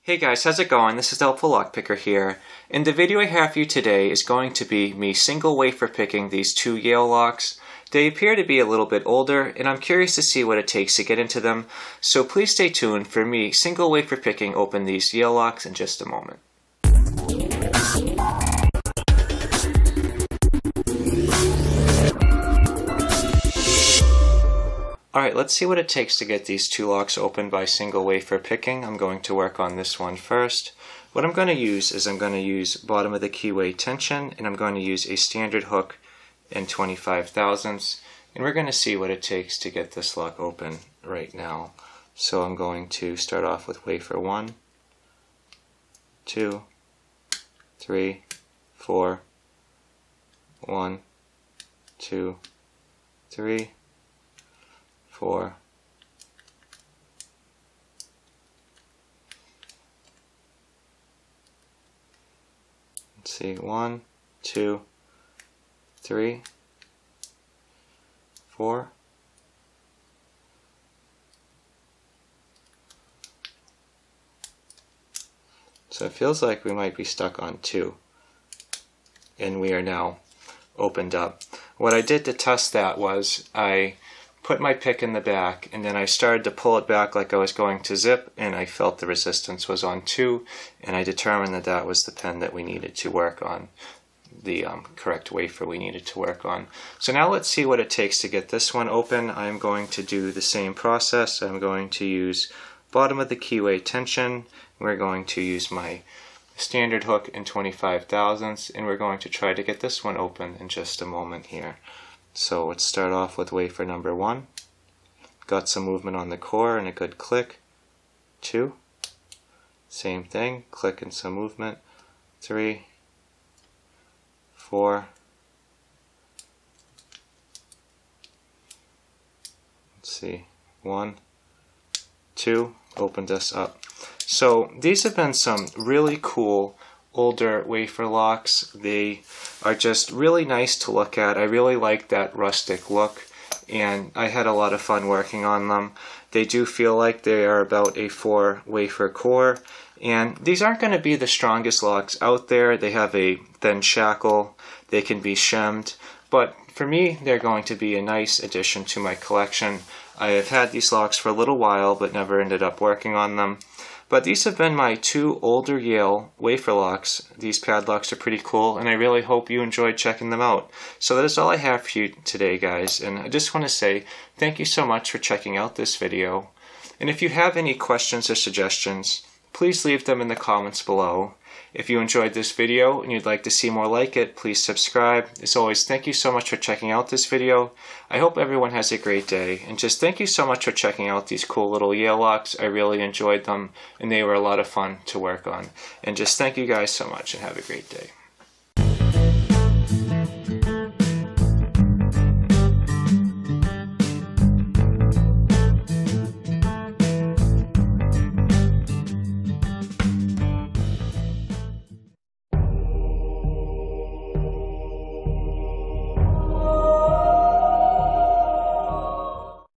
Hey guys, how's it going? This is HelpfulLockPicker here, and the video I have for you today is going to be me single wafer picking these two Yale locks. They appear to be a little bit older, and I'm curious to see what it takes to get into them, so please stay tuned for me single wafer picking open these Yale locks in just a moment. Alright, let's see what it takes to get these two locks open by single wafer picking. I'm going to work on this one first. What I'm going to use is I'm going to use bottom of the keyway tension, and I'm going to use a standard hook and 25 thousandths, and we're going to see what it takes to get this lock open right now. So I'm going to start off with wafer 1, 2, 3, 4, 1, 2, 3, 4, let's see, 1, 2, 3, 4, so it feels like we might be stuck on 2, and we are now opened up. What I did to test that was I put my pick in the back, and then I started to pull it back like I was going to zip, and I felt the resistance was on 2, and I determined that that was the pin that we needed to work on, the correct wafer we needed to work on. So now let's see what it takes to get this one open. I'm going to do the same process. I'm going to use bottom of the keyway tension. We're going to use my standard hook and 25 thousandths, and we're going to try to get this one open in just a moment here. So let's start off with wafer number 1. Got some movement on the core and a good click. 2. Same thing, click and some movement. 3. 4. Let's see. 1. 2. Opened us up. So these have been some really cool older wafer locks. They are just really nice to look at. I really like that rustic look, and I had a lot of fun working on them. They do feel like they are about a 4 wafer core, and these aren't going to be the strongest locks out there. They have a thin shackle, they can be shemmed, but for me they're going to be a nice addition to my collection. I have had these locks for a little while but never ended up working on them. But these have been my 2 older Yale wafer locks. These padlocks are pretty cool, and I really hope you enjoyed checking them out. So that is all I have for you today, guys, and I just want to say thank you so much for checking out this video. And if you have any questions or suggestions, please leave them in the comments below. If you enjoyed this video and you'd like to see more like it, please subscribe. As always, thank you so much for checking out this video. I hope everyone has a great day, and just thank you so much for checking out these cool little Yale locks. I really enjoyed them, and they were a lot of fun to work on. And just thank you guys so much, and have a great day.